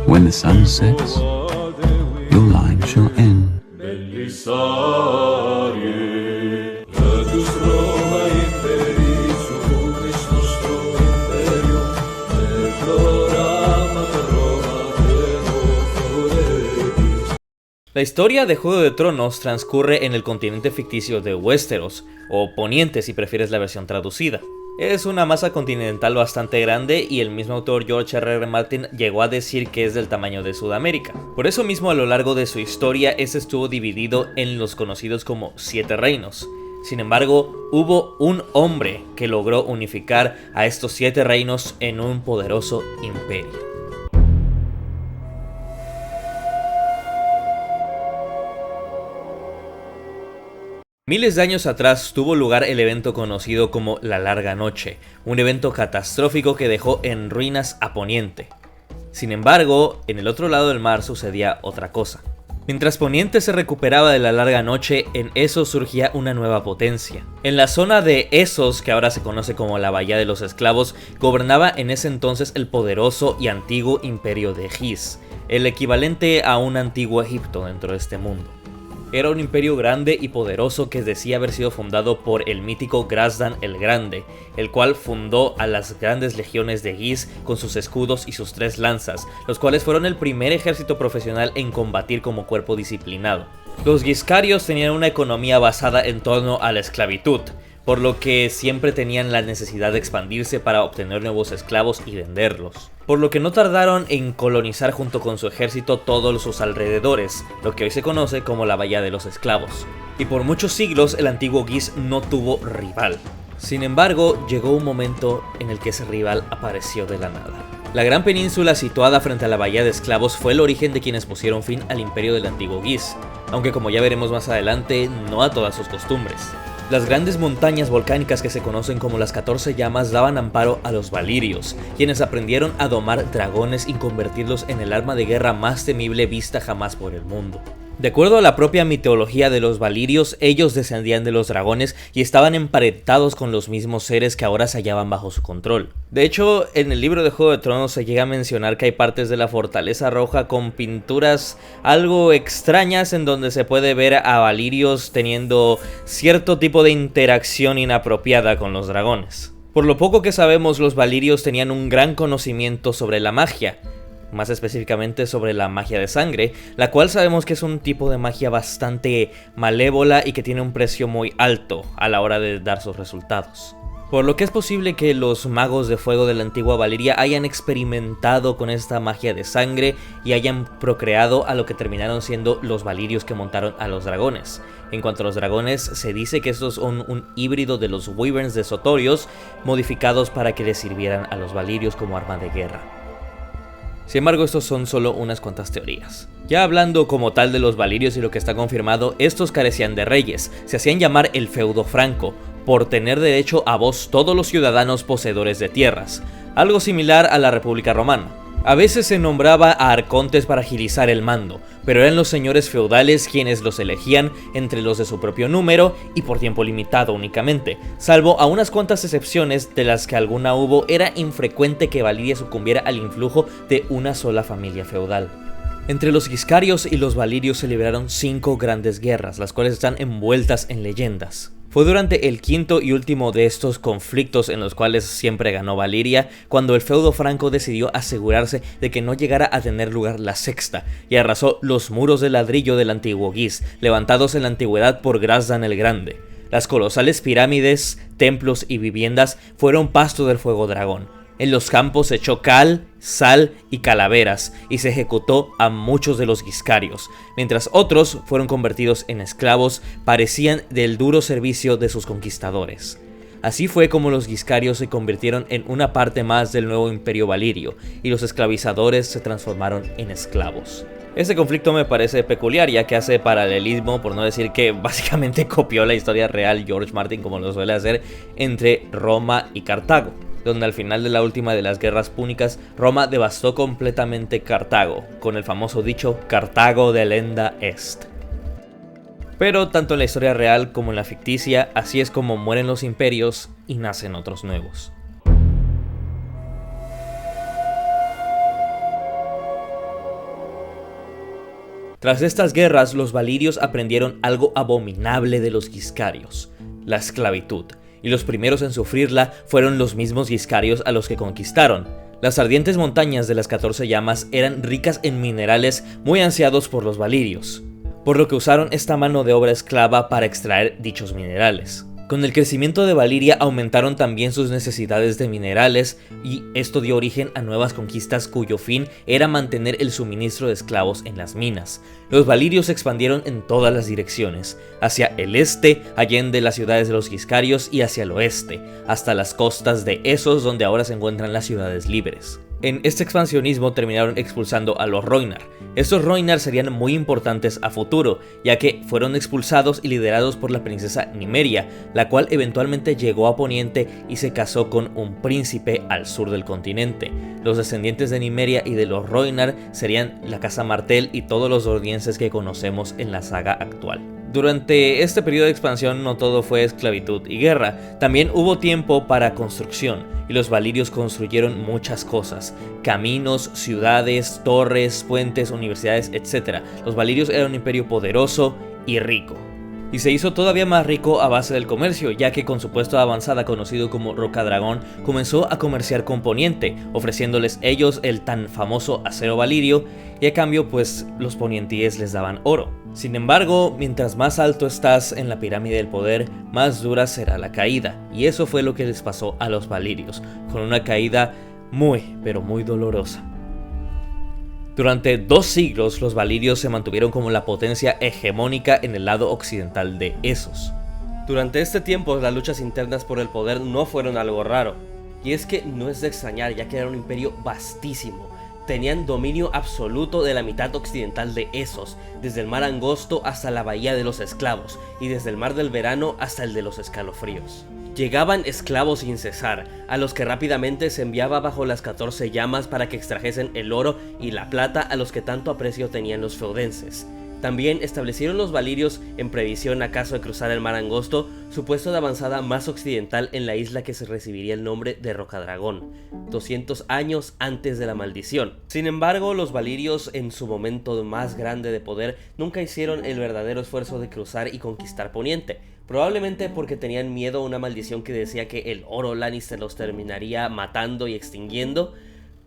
When the sun sets, your line shall end. La historia de Juego de Tronos transcurre en el continente ficticio de Westeros, o Poniente si prefieres la versión traducida. Es una masa continental bastante grande y el mismo autor George R.R. Martin llegó a decir que es del tamaño de Sudamérica. Por eso mismo a lo largo de su historia este estuvo dividido en los conocidos como 7 reinos. Sin embargo, hubo un hombre que logró unificar a estos 7 reinos en un poderoso imperio. Miles de años atrás tuvo lugar el evento conocido como la Larga Noche, un evento catastrófico que dejó en ruinas a Poniente. Sin embargo, en el otro lado del mar sucedía otra cosa. Mientras Poniente se recuperaba de la Larga Noche, en Essos surgía una nueva potencia. En la zona de Essos, que ahora se conoce como la Bahía de los Esclavos, gobernaba en ese entonces el poderoso y antiguo imperio de Gis, el equivalente a un antiguo Egipto dentro de este mundo. Era un imperio grande y poderoso que decía haber sido fundado por el mítico Grazdan el Grande, el cual fundó a las grandes legiones de Gis con sus escudos y sus 3 lanzas, los cuales fueron el primer ejército profesional en combatir como cuerpo disciplinado. Los Giscarios tenían una economía basada en torno a la esclavitud, por lo que siempre tenían la necesidad de expandirse para obtener nuevos esclavos y venderlos. Por lo que no tardaron en colonizar junto con su ejército todos sus alrededores, lo que hoy se conoce como la Bahía de los Esclavos. Y por muchos siglos el antiguo Gis no tuvo rival. Sin embargo, llegó un momento en el que ese rival apareció de la nada. La gran península situada frente a la Bahía de Esclavos fue el origen de quienes pusieron fin al imperio del antiguo Gis, aunque como ya veremos más adelante, no a todas sus costumbres. Las grandes montañas volcánicas que se conocen como las 14 llamas daban amparo a los valirios, quienes aprendieron a domar dragones y convertirlos en el arma de guerra más temible vista jamás por el mundo. De acuerdo a la propia mitología de los valirios, ellos descendían de los dragones y estaban emparentados con los mismos seres que ahora se hallaban bajo su control. De hecho, en el libro de Juego de Tronos se llega a mencionar que hay partes de la Fortaleza Roja con pinturas algo extrañas en donde se puede ver a valirios teniendo cierto tipo de interacción inapropiada con los dragones. Por lo poco que sabemos, los valirios tenían un gran conocimiento sobre la magia, más específicamente sobre la magia de sangre, la cual sabemos que es un tipo de magia bastante malévola y que tiene un precio muy alto a la hora de dar sus resultados. Por lo que es posible que los magos de fuego de la antigua Valiria hayan experimentado con esta magia de sangre y hayan procreado a lo que terminaron siendo los valirios que montaron a los dragones. En cuanto a los dragones, se dice que estos son un híbrido de los wyverns de Sotorios modificados para que les sirvieran a los valirios como arma de guerra. Sin embargo, estos son solo unas cuantas teorías. Ya hablando como tal de los valirios y lo que está confirmado, estos carecían de reyes, se hacían llamar el feudo franco, por tener derecho a voz todos los ciudadanos poseedores de tierras, algo similar a la República Romana. A veces se nombraba a arcontes para agilizar el mando, pero eran los señores feudales quienes los elegían entre los de su propio número y por tiempo limitado únicamente. Salvo a unas cuantas excepciones de las que alguna hubo, era infrecuente que Valiria sucumbiera al influjo de una sola familia feudal. Entre los Giscarios y los valirios se libraron 5 grandes guerras, las cuales están envueltas en leyendas. Fue durante el quinto y último de estos conflictos, en los cuales siempre ganó Valiria, cuando el feudo franco decidió asegurarse de que no llegara a tener lugar la sexta, y arrasó los muros de ladrillo del antiguo Gis, levantados en la antigüedad por Grazdan el Grande. Las colosales pirámides, templos y viviendas fueron pasto del fuego dragón. En los campos se echó cal, sal y calaveras y se ejecutó a muchos de los Giscarios, mientras otros fueron convertidos en esclavos, parecían del duro servicio de sus conquistadores. Así fue como los Giscarios se convirtieron en una parte más del nuevo imperio valirio y los esclavizadores se transformaron en esclavos. Este conflicto me parece peculiar, ya que hace paralelismo, por no decir que básicamente copió la historia real George Martin, como lo suele hacer, entre Roma y Cartago, donde al final de la última de las guerras púnicas, Roma devastó completamente Cartago, con el famoso dicho Cartago delenda est. Pero tanto en la historia real como en la ficticia, así es como mueren los imperios y nacen otros nuevos. Tras estas guerras, los valirios aprendieron algo abominable de los Giscarios: la esclavitud, y los primeros en sufrirla fueron los mismos Giscarios a los que conquistaron. Las ardientes montañas de las 14 llamas eran ricas en minerales muy ansiados por los valirios, por lo que usaron esta mano de obra esclava para extraer dichos minerales. Con el crecimiento de Valiria aumentaron también sus necesidades de minerales, y esto dio origen a nuevas conquistas cuyo fin era mantener el suministro de esclavos en las minas. Los valirios se expandieron en todas las direcciones, hacia el este, allende las ciudades de los Giscarios, y hacia el oeste, hasta las costas de Essos, donde ahora se encuentran las ciudades libres. En este expansionismo terminaron expulsando a los Rhoynar. Estos Rhoynar serían muy importantes a futuro, ya que fueron expulsados y liderados por la princesa Nymeria, la cual eventualmente llegó a Poniente y se casó con un príncipe al sur del continente. Los descendientes de Nymeria y de los Rhoynar serían la casa Martell y todos los ordienses que conocemos en la saga actual. Durante este periodo de expansión no todo fue esclavitud y guerra, también hubo tiempo para construcción, y los valirios construyeron muchas cosas: caminos, ciudades, torres, puentes, universidades, etc. Los valirios eran un imperio poderoso y rico. Y se hizo todavía más rico a base del comercio, ya que con su puesto de avanzada conocido como Rocadragón comenzó a comerciar con Poniente, ofreciéndoles ellos el tan famoso acero valirio, y a cambio pues los ponientíes les daban oro. Sin embargo, mientras más alto estás en la pirámide del poder, más dura será la caída, y eso fue lo que les pasó a los valirios, con una caída muy, pero muy dolorosa. Durante 2 siglos, los valirios se mantuvieron como la potencia hegemónica en el lado occidental de Essos. Durante este tiempo, las luchas internas por el poder no fueron algo raro, y es que no es de extrañar, ya que era un imperio vastísimo. Tenían dominio absoluto de la mitad occidental de Essos, desde el mar Angosto hasta la bahía de los esclavos, y desde el mar del verano hasta el de los escalofríos. Llegaban esclavos sin cesar, a los que rápidamente se enviaba bajo las 14 llamas para que extrajesen el oro y la plata a los que tanto aprecio tenían los feudenses. También establecieron los valirios, en previsión acaso de cruzar el mar Angosto, su puesto de avanzada más occidental en la isla que se recibiría el nombre de Rocadragón, 200 años antes de la maldición. Sin embargo, los valirios, en su momento más grande de poder, nunca hicieron el verdadero esfuerzo de cruzar y conquistar Poniente, probablemente porque tenían miedo a una maldición que decía que el oro Lannister los terminaría matando y extinguiendo,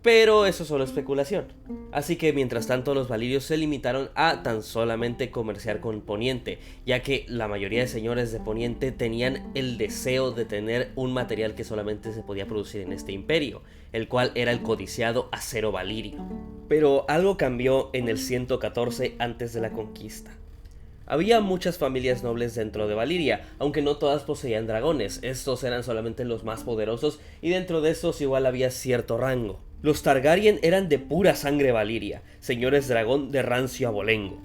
pero eso es solo especulación. Así que mientras tanto los valirios se limitaron a tan solamente comerciar con Poniente, ya que la mayoría de señores de Poniente tenían el deseo de tener un material que solamente se podía producir en este imperio, el cual era el codiciado acero valirio. Pero algo cambió en el 114 antes de la conquista. Había muchas familias nobles dentro de Valiria, aunque no todas poseían dragones. Estos eran solamente los más poderosos, y dentro de estos igual había cierto rango. Los Targaryen eran de pura sangre valiria, señores dragón de rancio abolengo.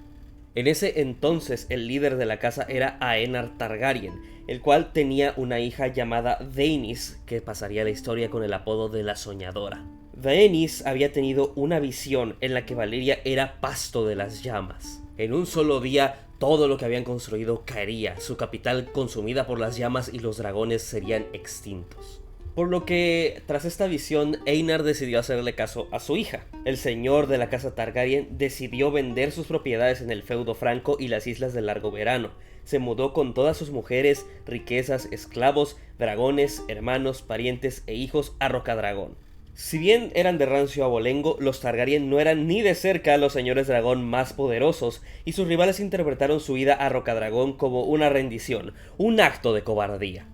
En ese entonces el líder de la casa era Aenar Targaryen, el cual tenía una hija llamada Daenys, que pasaría a la historia con el apodo de la Soñadora. Daenys había tenido una visión en la que Valiria era pasto de las llamas. En un solo día, todo lo que habían construido caería, su capital consumida por las llamas, y los dragones serían extintos. Por lo que, tras esta visión, Aenar decidió hacerle caso a su hija. El señor de la casa Targaryen decidió vender sus propiedades en el feudo franco y las islas del Largo Verano. Se mudó con todas sus mujeres, riquezas, esclavos, dragones, hermanos, parientes e hijos a Rocadragón. Si bien eran de rancio abolengo, los Targaryen no eran ni de cerca los señores dragón más poderosos, y sus rivales interpretaron su ida a Rocadragón como una rendición, un acto de cobardía.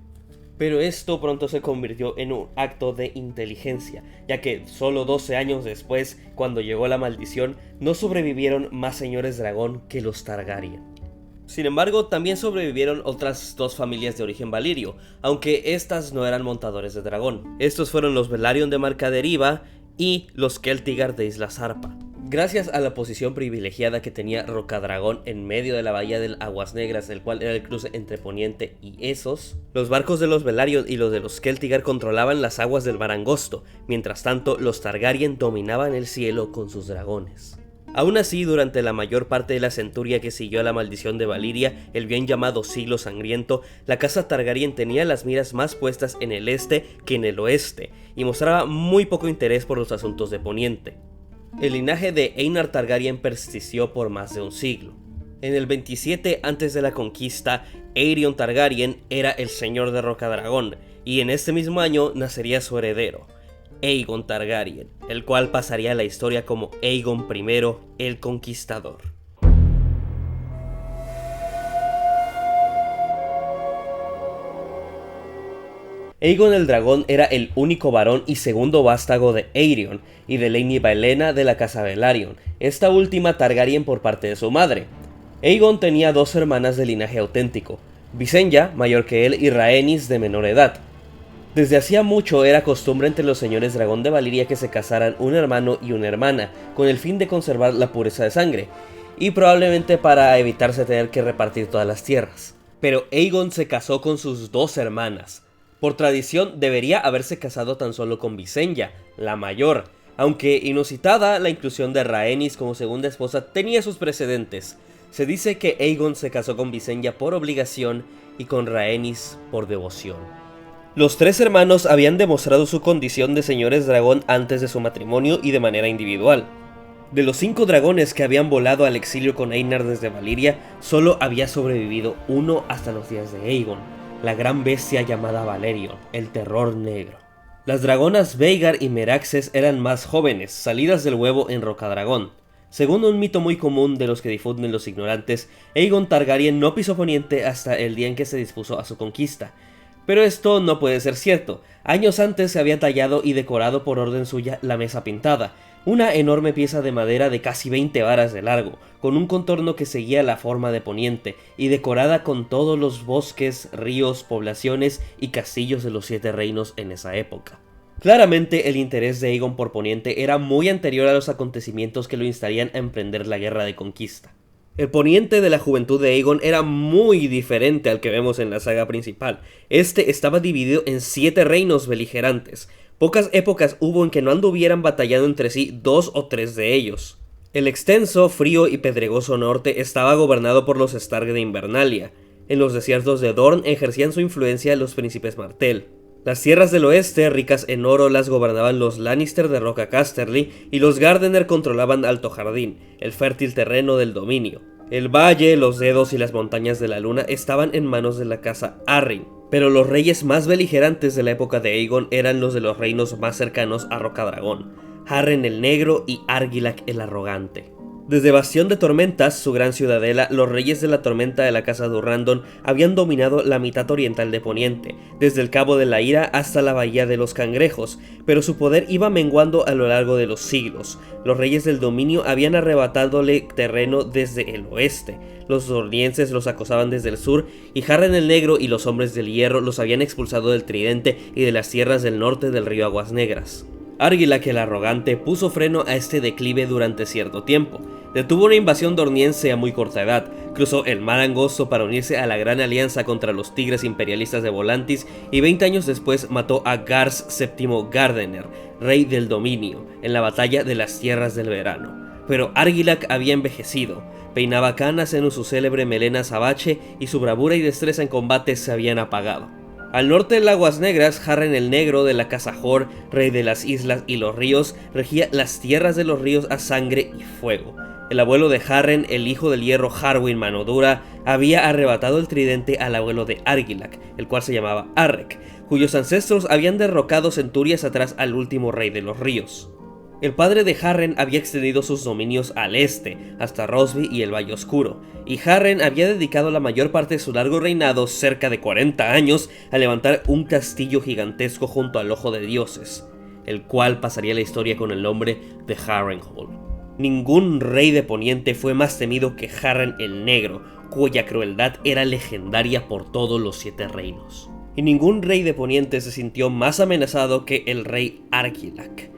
Pero esto pronto se convirtió en un acto de inteligencia, ya que solo 12 años después, cuando llegó la maldición, no sobrevivieron más señores dragón que los Targaryen. Sin embargo, también sobrevivieron otras 2 familias de origen valirio, aunque estas no eran montadores de dragón. Estos fueron los Velaryon de Marca Deriva y los Celtigar de Isla Zarpa. Gracias a la posición privilegiada que tenía Rocadragón en medio de la bahía del Aguas Negras, el cual era el cruce entre Poniente y Essos, los barcos de los Velaryon y los de los Celtigar controlaban las aguas del mar Angosto. Mientras tanto, los Targaryen dominaban el cielo con sus dragones. Aún así, durante la mayor parte de la centuria que siguió a la maldición de Valiria, el bien llamado Siglo Sangriento, la casa Targaryen tenía las miras más puestas en el este que en el oeste, y mostraba muy poco interés por los asuntos de Poniente. El linaje de Aenar Targaryen persistió por más de un siglo. En el 27 antes de la conquista, Aerion Targaryen era el señor de Rocadragón, y en este mismo año nacería su heredero, Aegon Targaryen, el cual pasaría a la historia como Aegon I el Conquistador. Aegon el Dragón era el único varón y segundo vástago de Aerion y de Lady Baelena de la casa Velaryon, esta última Targaryen por parte de su madre. Aegon tenía dos hermanas de linaje auténtico, Visenya, mayor que él, y Rhaenys, de menor edad. Desde hacía mucho era costumbre entre los señores dragón de Valyria que se casaran un hermano y una hermana, con el fin de conservar la pureza de sangre, y probablemente para evitarse tener que repartir todas las tierras. Pero Aegon se casó con sus dos hermanas. Por tradición debería haberse casado tan solo con Visenya, la mayor, aunque inusitada, la inclusión de Rhaenys como segunda esposa tenía sus precedentes. Se dice que Aegon se casó con Visenya por obligación y con Rhaenys por devoción. Los tres hermanos habían demostrado su condición de señores dragón antes de su matrimonio y de manera individual. De los 5 dragones que habían volado al exilio con Aenar desde Valyria, solo había sobrevivido uno hasta los días de Aegon, la gran bestia llamada Balerion, el terror negro. Las dragonas Vhagar y Meraxes eran más jóvenes, salidas del huevo en Rocadragón. Según un mito muy común de los que difunden los ignorantes, Aegon Targaryen no pisó Poniente hasta el día en que se dispuso a su conquista. Pero esto no puede ser cierto. Años antes se había tallado y decorado por orden suya la Mesa Pintada, una enorme pieza de madera de casi 20 varas de largo, con un contorno que seguía la forma de Poniente, y decorada con todos los bosques, ríos, poblaciones y castillos de los 7 reinos en esa época. Claramente el interés de Aegon por Poniente era muy anterior a los acontecimientos que lo instarían a emprender la guerra de conquista. El Poniente de la juventud de Aegon era muy diferente al que vemos en la saga principal. Este estaba dividido en 7 reinos beligerantes. Pocas épocas hubo en que no anduvieran batallando entre sí 2 o 3 de ellos. El extenso, frío y pedregoso norte estaba gobernado por los Stark de Invernalia. En los desiertos de Dorne ejercían su influencia los príncipes Martell. Las tierras del oeste, ricas en oro, las gobernaban los Lannister de Roca Casterly, y los Gardener controlaban Alto Jardín, el fértil terreno del dominio. El valle, los dedos y las montañas de la luna estaban en manos de la casa Arryn, pero los reyes más beligerantes de la época de Aegon eran los de los reinos más cercanos a Rocadragón, Harren el Negro y Argilac el Arrogante. Desde Bastión de Tormentas, su gran ciudadela, los reyes de la tormenta de la casa Durrandon habían dominado la mitad oriental de Poniente, desde el Cabo de la Ira hasta la Bahía de los Cangrejos, pero su poder iba menguando a lo largo de los siglos. Los reyes del dominio habían arrebatadole terreno desde el oeste, los dornienses los acosaban desde el sur, y Harren el Negro y los hombres del hierro los habían expulsado del Tridente y de las tierras del norte del río Aguas Negras. Argilac el Arrogante puso freno a este declive durante cierto tiempo. Detuvo una invasión dorniense a muy corta edad, cruzó el mar Angosto para unirse a la gran alianza contra los tigres imperialistas de Volantis y 20 años después mató a Garth VII Gardener, rey del dominio, en la batalla de las Tierras del Verano. Pero Argilac había envejecido, peinaba canas en su célebre melena azabache y su bravura y destreza en combate se habían apagado. Al norte del Aguas Negras, Harren el Negro de la casa Hor, rey de las islas y los ríos, regía las tierras de los ríos a sangre y fuego. El abuelo de Harren, el hijo del hierro Harwin Mano Dura, había arrebatado el tridente al abuelo de Argilac, el cual se llamaba Arrek, cuyos ancestros habían derrocado centurias atrás al último rey de los ríos. El padre de Harren había extendido sus dominios al este, hasta Rosby y el Valle Oscuro, y Harren había dedicado la mayor parte de su largo reinado, cerca de 40 años, a levantar un castillo gigantesco junto al Ojo de Dioses, el cual pasaría a la historia con el nombre de Harrenhal. Ningún rey de Poniente fue más temido que Harren el Negro, cuya crueldad era legendaria por todos los 7 reinos. Y ningún rey de Poniente se sintió más amenazado que el rey Argilac.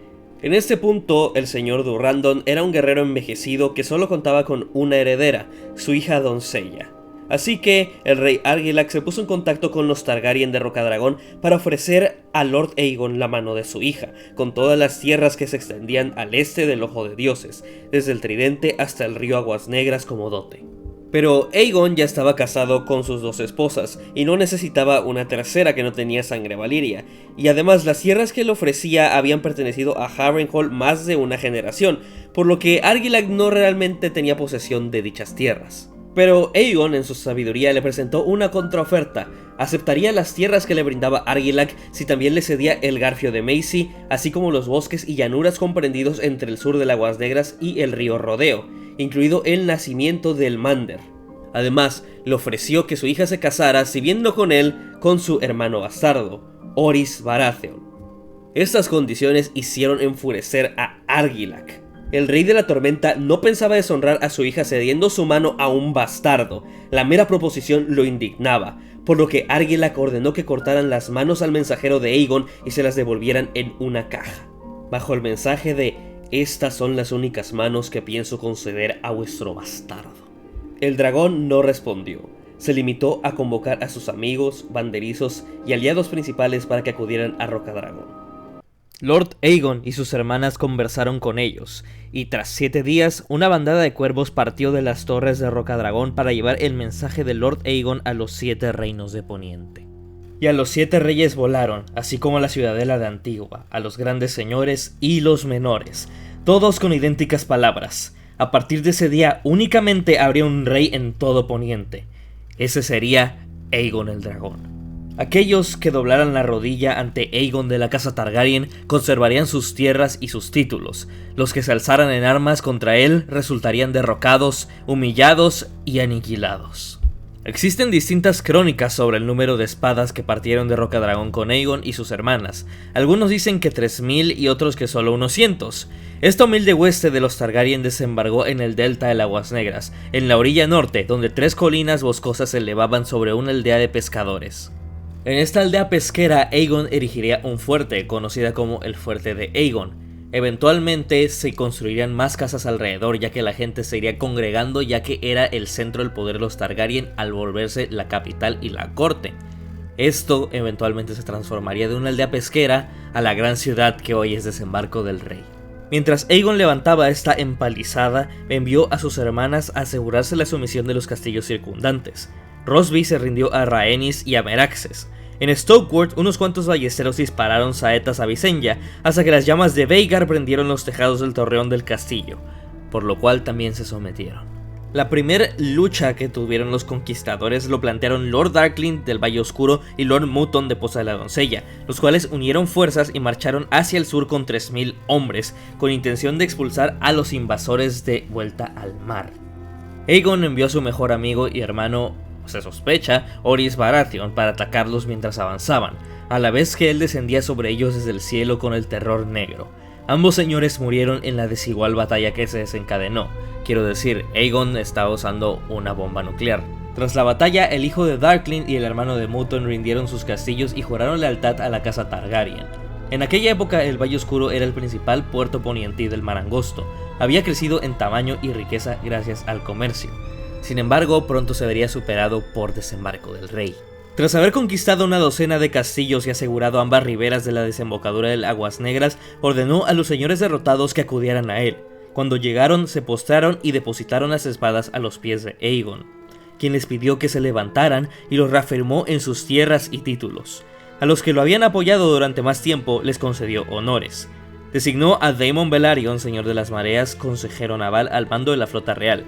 En este punto, el señor Durrandon era un guerrero envejecido que solo contaba con una heredera, su hija doncella. Así que el rey Argilac se puso en contacto con los Targaryen de Rocadragón para ofrecer a Lord Aegon la mano de su hija, con todas las tierras que se extendían al este del Ojo de Dioses, desde el Tridente hasta el río Aguas Negras como dote. Pero Aegon ya estaba casado con sus 2 esposas y no necesitaba una tercera que no tenía sangre valiria, y además las tierras que le ofrecía habían pertenecido a Harrenhal más de una generación, por lo que Argilac no realmente tenía posesión de dichas tierras. Pero Aegon en su sabiduría le presentó una contraoferta. Aceptaría las tierras que le brindaba Argilac si también le cedía el Garfio de Macy, así como los bosques y llanuras comprendidos entre el sur de las Aguas Negras y el río Rodeo, incluido el nacimiento del Mander. Además, le ofreció que su hija se casara, si bien no con él, con su hermano bastardo, Orys Baratheon. Estas condiciones hicieron enfurecer a Argilac. El rey de la tormenta no pensaba deshonrar a su hija cediendo su mano a un bastardo. La mera proposición lo indignaba, por lo que Argilac ordenó que cortaran las manos al mensajero de Aegon y se las devolvieran en una caja, bajo el mensaje de: "Estas son las únicas manos que pienso conceder a vuestro bastardo". El dragón no respondió. Se limitó a convocar a sus amigos, banderizos y aliados principales para que acudieran a Rocadragón. Lord Aegon y sus hermanas conversaron con ellos, y tras 7 días, una bandada de cuervos partió de las torres de Rocadragón para llevar el mensaje de Lord Aegon a los 7 reinos de Poniente. Y a los 7 reyes volaron, así como a la ciudadela de Antigua, a los grandes señores y los menores, todos con idénticas palabras. A partir de ese día únicamente habría un rey en todo Poniente. Ese sería Aegon el Dragón. Aquellos que doblaran la rodilla ante Aegon de la casa Targaryen conservarían sus tierras y sus títulos. Los que se alzaran en armas contra él resultarían derrocados, humillados y aniquilados. Existen distintas crónicas sobre el número de espadas que partieron de Rocadragón con Aegon y sus hermanas. Algunos dicen que 3000 y otros que solo unos cientos. Esta humilde hueste de los Targaryen desembarcó en el delta de las Aguas Negras, en la orilla norte, donde 3 colinas boscosas se elevaban sobre una aldea de pescadores. En esta aldea pesquera, Aegon erigiría un fuerte, conocida como el Fuerte de Aegon. Eventualmente se construirían más casas alrededor, ya que la gente se iría congregando, ya que era el centro del poder de los Targaryen al volverse la capital y la corte. Esto eventualmente se transformaría de una aldea pesquera a la gran ciudad que hoy es Desembarco del Rey. Mientras Aegon levantaba esta empalizada, envió a sus hermanas a asegurarse la sumisión de los castillos circundantes. Rosby se rindió a Rhaenys y a Meraxes. En Stokeworth, unos cuantos ballesteros dispararon saetas a Visenya, hasta que las llamas de Vhagar prendieron los tejados del torreón del castillo, por lo cual también se sometieron. La primera lucha que tuvieron los conquistadores lo plantearon Lord Darkling del Valle Oscuro y Lord Mutton de Poza de la Doncella, los cuales unieron fuerzas y marcharon hacia el sur con 3000 hombres, con intención de expulsar a los invasores de vuelta al mar. Aegon envió a su mejor amigo y hermano, se sospecha, Orys Baratheon, para atacarlos mientras avanzaban, a la vez que él descendía sobre ellos desde el cielo con el terror negro. Ambos señores murieron en la desigual batalla que se desencadenó. Quiero decir, Aegon estaba usando una bomba nuclear. Tras la batalla, el hijo de Darkling y el hermano de Mutton rindieron sus castillos y juraron lealtad a la casa Targaryen. En aquella época, el Valle Oscuro era el principal puerto poniente del Mar Angosto. Había crecido en tamaño y riqueza gracias al comercio. Sin embargo, pronto se vería superado por Desembarco del Rey. Tras haber conquistado una docena de castillos y asegurado ambas riberas de la desembocadura del Aguas Negras, ordenó a los señores derrotados que acudieran a él. Cuando llegaron, se postraron y depositaron las espadas a los pies de Aegon, quien les pidió que se levantaran y los reafirmó en sus tierras y títulos. A los que lo habían apoyado durante más tiempo les concedió honores. Designó a Daemon Velaryon, señor de las mareas, consejero naval al mando de la flota real.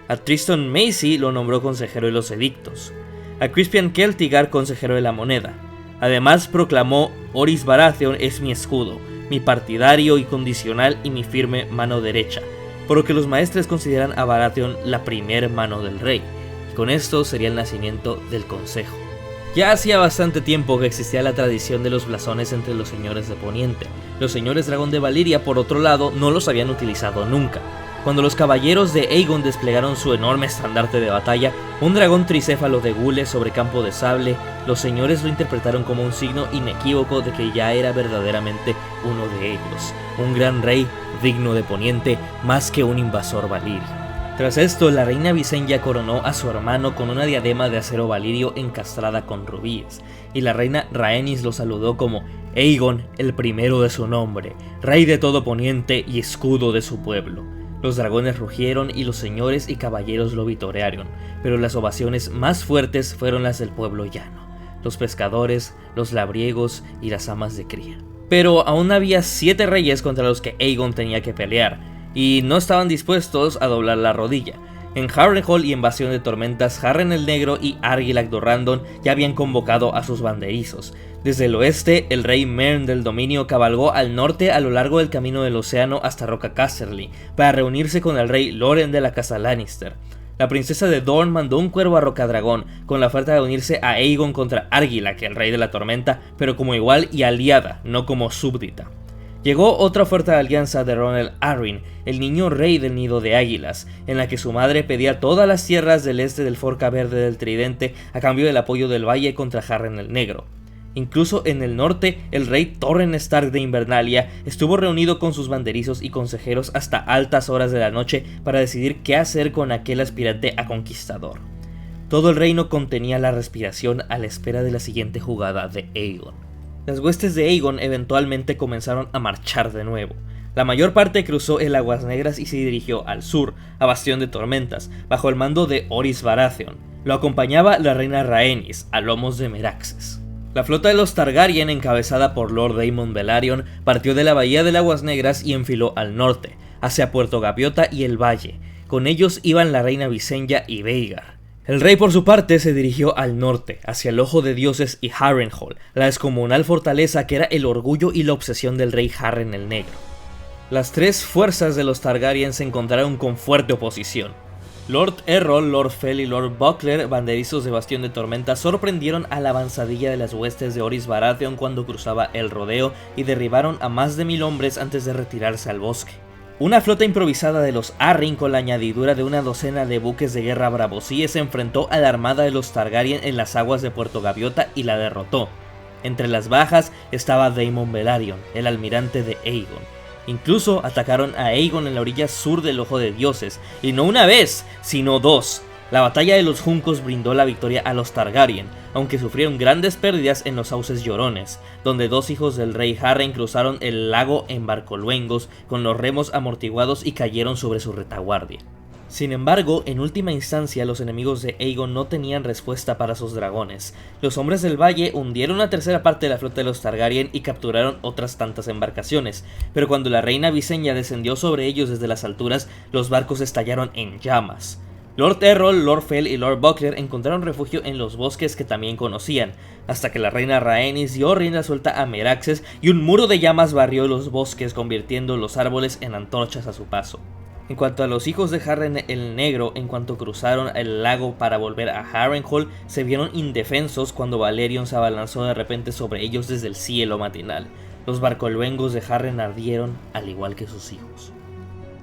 A Tristan Macy lo nombró consejero de los edictos. A Crispian Celtigar consejero de la moneda. Además proclamó: Orys Baratheon es mi escudo, mi partidario incondicional y mi firme mano derecha, por lo que los maestres consideran a Baratheon la primer mano del rey, y con esto sería el nacimiento del consejo. Ya hacía bastante tiempo que existía la tradición de los blasones entre los señores de Poniente. Los señores dragón de Valyria, por otro lado, no los habían utilizado nunca. Cuando los caballeros de Aegon desplegaron su enorme estandarte de batalla, un dragón tricéfalo de gules sobre campo de sable, los señores lo interpretaron como un signo inequívoco de que ya era verdaderamente uno de ellos, un gran rey digno de Poniente más que un invasor valirio. Tras esto, la reina Visenya coronó a su hermano con una diadema de acero valirio encastrada con rubíes, y la reina Rhaenys lo saludó como Aegon, el primero de su nombre, rey de todo Poniente y escudo de su pueblo. Los dragones rugieron y los señores y caballeros lo vitorearon, pero las ovaciones más fuertes fueron las del pueblo llano, los pescadores, los labriegos y las amas de cría. Pero aún había 7 reyes contra los que Aegon tenía que pelear, y no estaban dispuestos a doblar la rodilla. En Harrenhal y en Bastión de Tormentas, Harren el Negro y Argilac Dorrandon ya habían convocado a sus banderizos. Desde el oeste, el rey Mern del Dominio cabalgó al norte a lo largo del camino del océano hasta Roca Casterly, para reunirse con el rey Loren de la casa Lannister. La princesa de Dorne mandó un cuervo a Rocadragón, con la oferta de unirse a Aegon contra Argilac, el rey de la tormenta, pero como igual y aliada, no como súbdita. Llegó otra oferta de alianza de Ronel Arryn, el niño rey del Nido de Águilas, en la que su madre pedía todas las tierras del este del Forca Verde del Tridente a cambio del apoyo del Valle contra Harren el Negro. Incluso en el norte, el rey Torren Stark de Invernalia estuvo reunido con sus banderizos y consejeros hasta altas horas de la noche para decidir qué hacer con aquel aspirante a conquistador. Todo el reino contenía la respiración a la espera de la siguiente jugada de Aegon. Las huestes de Aegon eventualmente comenzaron a marchar de nuevo. La mayor parte cruzó el Aguas Negras y se dirigió al sur, a Bastión de Tormentas, bajo el mando de Orys Baratheon. Lo acompañaba la reina Rhaenys, a lomos de Meraxes. La flota de los Targaryen, encabezada por Lord Daemon Velaryon, partió de la bahía del Aguas Negras y enfiló al norte, hacia Puerto Gaviota y el Valle. Con ellos iban la reina Visenya y Vhagar. El rey por su parte se dirigió al norte, hacia el Ojo de Dioses y Harrenhal, la descomunal fortaleza que era el orgullo y la obsesión del rey Harren el Negro. Las 3 fuerzas de los Targaryen se encontraron con fuerte oposición. Lord Errol, Lord Fell y Lord Buckler, banderizos de Bastión de Tormenta, sorprendieron a la avanzadilla de las huestes de Orys Baratheon cuando cruzaba el rodeo y derribaron a más de 1000 hombres antes de retirarse al bosque. Una flota improvisada de los Arryn con la añadidura de una docena de buques de guerra bravosíes se enfrentó a la armada de los Targaryen en las aguas de Puerto Gaviota y la derrotó. Entre las bajas estaba Daemon Velaryon, el almirante de Aegon. Incluso atacaron a Aegon en la orilla sur del Ojo de Dioses, y no una vez, sino 2. La batalla de los Juncos brindó la victoria a los Targaryen, aunque sufrieron grandes pérdidas en los sauces llorones, donde 2 hijos del rey Harren cruzaron el lago en barcoluengos con los remos amortiguados y cayeron sobre su retaguardia. Sin embargo, en última instancia los enemigos de Aegon no tenían respuesta para sus dragones. Los hombres del valle hundieron una tercera parte de la flota de los Targaryen y capturaron otras tantas embarcaciones, pero cuando la reina Visenya descendió sobre ellos desde las alturas, los barcos estallaron en llamas. Lord Errol, Lord Fell y Lord Buckler encontraron refugio en los bosques que también conocían, hasta que la reina Rhaenys dio rienda suelta a Meraxes y un muro de llamas barrió los bosques, convirtiendo los árboles en antorchas a su paso. En cuanto a los hijos de Harren el Negro, en cuanto cruzaron el lago para volver a Harrenhal, se vieron indefensos cuando Balerion se abalanzó de repente sobre ellos desde el cielo matinal. Los barcoluengos de Harren ardieron, al igual que sus hijos.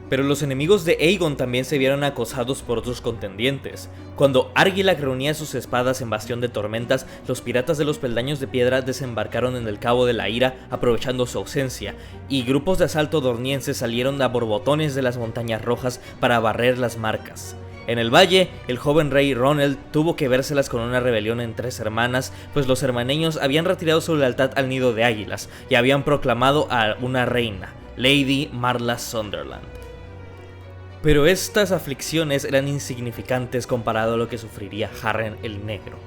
Pero los enemigos de Aegon también se vieron acosados por otros contendientes. Cuando Argilac reunía sus espadas en Bastión de Tormentas, los piratas de los Peldaños de Piedra desembarcaron en el Cabo de la Ira aprovechando su ausencia, y grupos de asalto dornienses salieron a borbotones de las Montañas Rojas para barrer las marcas. En el valle, el joven rey Ronel tuvo que vérselas con una rebelión en 3 hermanas, pues los hermaneños habían retirado su lealtad al Nido de Águilas y habían proclamado a una reina, Lady Marla Sunderland. Pero estas aflicciones eran insignificantes comparado a lo que sufriría Harren el Negro.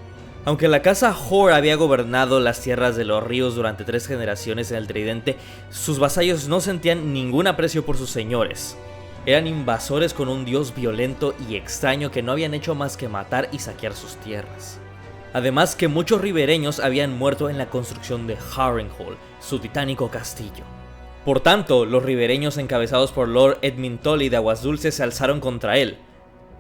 Aunque la casa Hoare había gobernado las tierras de los ríos durante 3 generaciones en el Tridente, sus vasallos no sentían ningún aprecio por sus señores. Eran invasores con un dios violento y extraño que no habían hecho más que matar y saquear sus tierras. Además que muchos ribereños habían muerto en la construcción de Harrenhal, su titánico castillo. Por tanto, los ribereños encabezados por Lord Edmund Tully de Aguas Dulces se alzaron contra él.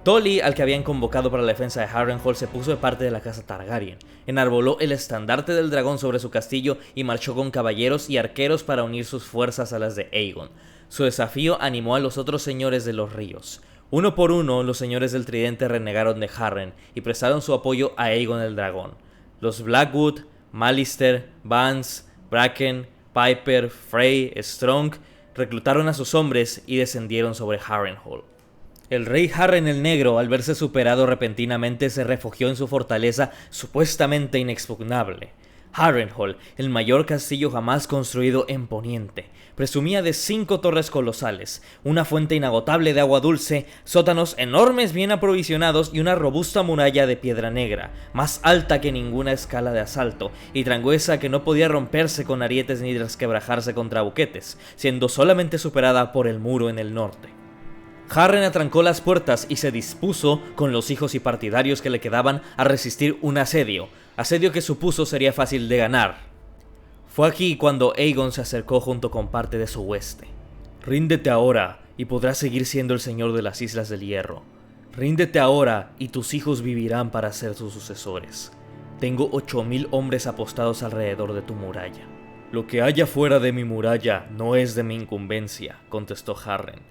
Tully, al que habían convocado para la defensa de Harrenhal, se puso de parte de la casa Targaryen, enarboló el estandarte del dragón sobre su castillo y marchó con caballeros y arqueros para unir sus fuerzas a las de Aegon. Su desafío animó a los otros señores de los ríos. Uno por uno, los señores del Tridente renegaron de Harren y prestaron su apoyo a Aegon el Dragón. Los Blackwood, Malister, Vance, Bracken, Piper, Frey, Strong reclutaron a sus hombres y descendieron sobre Harrenhal. El rey Harren el Negro, al verse superado repentinamente, se refugió en su fortaleza supuestamente inexpugnable. Harrenhal, el mayor castillo jamás construido en Poniente, presumía de 5 torres colosales, una fuente inagotable de agua dulce, sótanos enormes bien aprovisionados y una robusta muralla de piedra negra, más alta que ninguna escala de asalto, y tan gruesa que no podía romperse con arietes ni resquebrajarse contra buquetes, siendo solamente superada por el muro en el norte. Harren atrancó las puertas y se dispuso, con los hijos y partidarios que le quedaban, a resistir un asedio que supuso sería fácil de ganar. Fue aquí cuando Aegon se acercó junto con parte de su hueste. «Ríndete ahora, y podrás seguir siendo el señor de las Islas del Hierro. Ríndete ahora, y tus hijos vivirán para ser tus sucesores. Tengo 8000 hombres apostados alrededor de tu muralla». «Lo que haya fuera de mi muralla no es de mi incumbencia», contestó Harren.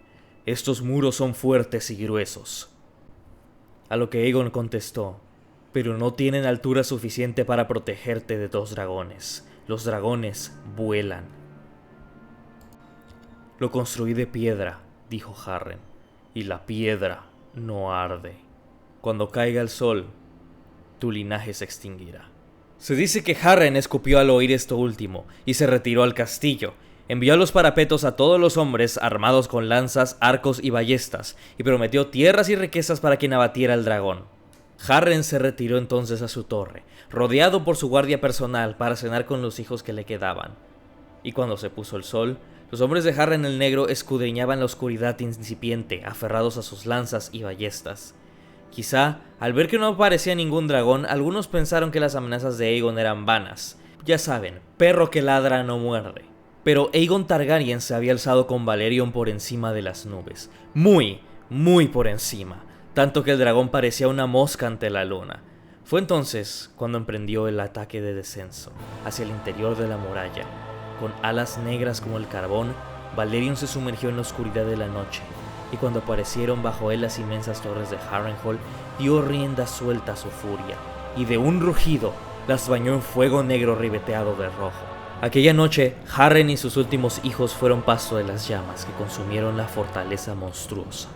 «Estos muros son fuertes y gruesos». A lo que Aegon contestó: «Pero no tienen altura suficiente para protegerte de 2 dragones. Los dragones vuelan». «Lo construí de piedra», dijo Harren, «y la piedra no arde. Cuando caiga el sol, tu linaje se extinguirá». Se dice que Harren escupió al oír esto último y se retiró al castillo. Envió a los parapetos a todos los hombres armados con lanzas, arcos y ballestas, y prometió tierras y riquezas para quien abatiera al dragón. Harren se retiró entonces a su torre, rodeado por su guardia personal para cenar con los hijos que le quedaban. Y cuando se puso el sol, los hombres de Harren el Negro escudriñaban la oscuridad incipiente, aferrados a sus lanzas y ballestas. Quizá, al ver que no aparecía ningún dragón, algunos pensaron que las amenazas de Aegon eran vanas. Ya saben, perro que ladra no muerde. Pero Aegon Targaryen se había alzado con Valerion por encima de las nubes. Muy, muy por encima. Tanto que el dragón parecía una mosca ante la luna. Fue entonces cuando emprendió el ataque de descenso hacia el interior de la muralla. Con alas negras como el carbón, Valerion se sumergió en la oscuridad de la noche, y cuando aparecieron bajo él las inmensas torres de Harrenhal, dio rienda suelta a su furia, y de un rugido las bañó en fuego negro ribeteado de rojo. Aquella noche, Harren y sus últimos hijos fueron pasto de las llamas que consumieron la fortaleza monstruosa.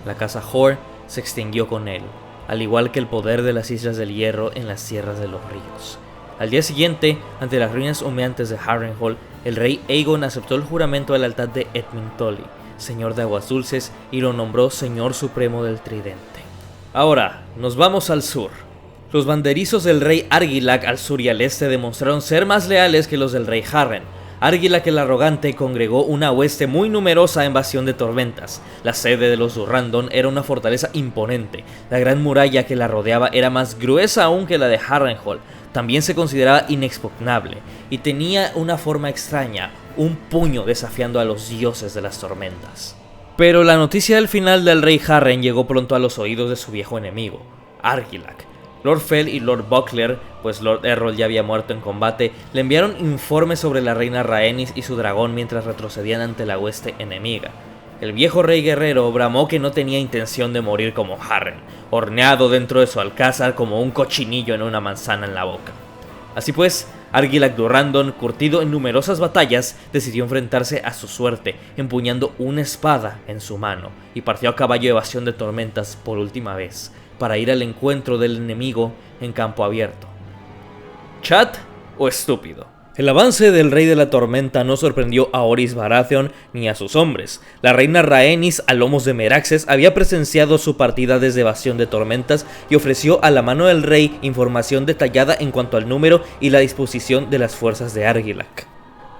La casa Hor se extinguió con él, al igual que el poder de las Islas del Hierro en las tierras de los ríos. Al día siguiente, ante las ruinas humeantes de Harrenhal, el rey Aegon aceptó el juramento de lealtad de Edmund Tully, señor de aguas dulces, y lo nombró señor supremo del Tridente. Ahora, nos vamos al sur. Los banderizos del rey Argilac al sur y al este demostraron ser más leales que los del rey Harren. Argilac el arrogante congregó una hueste muy numerosa en Bastión de Tormentas. La sede de los Durrandon era una fortaleza imponente. La gran muralla que la rodeaba era más gruesa aún que la de Harrenhal. También se consideraba inexpugnable y tenía una forma extraña, un puño desafiando a los dioses de las tormentas. Pero la noticia del final del rey Harren llegó pronto a los oídos de su viejo enemigo, Argilac. Lord Fell y Lord Buckler, pues Lord Errol ya había muerto en combate, le enviaron informes sobre la reina Rhaenys y su dragón mientras retrocedían ante la hueste enemiga. El viejo rey guerrero bramó que no tenía intención de morir como Harren, horneado dentro de su alcázar como un cochinillo en una manzana en la boca. Así pues, Argilac Durrandon, curtido en numerosas batallas, decidió enfrentarse a su suerte, empuñando una espada en su mano, y partió a caballo de Bastión de Tormentas por última vez, para ir al encuentro del enemigo en campo abierto. ¿Chat o estúpido? El avance del Rey de la Tormenta no sorprendió a Orys Baratheon ni a sus hombres. La reina Rhaenys, a lomos de Meraxes, había presenciado su partida desde Bastión de Tormentas y ofreció a la mano del rey información detallada en cuanto al número y la disposición de las fuerzas de Argilac.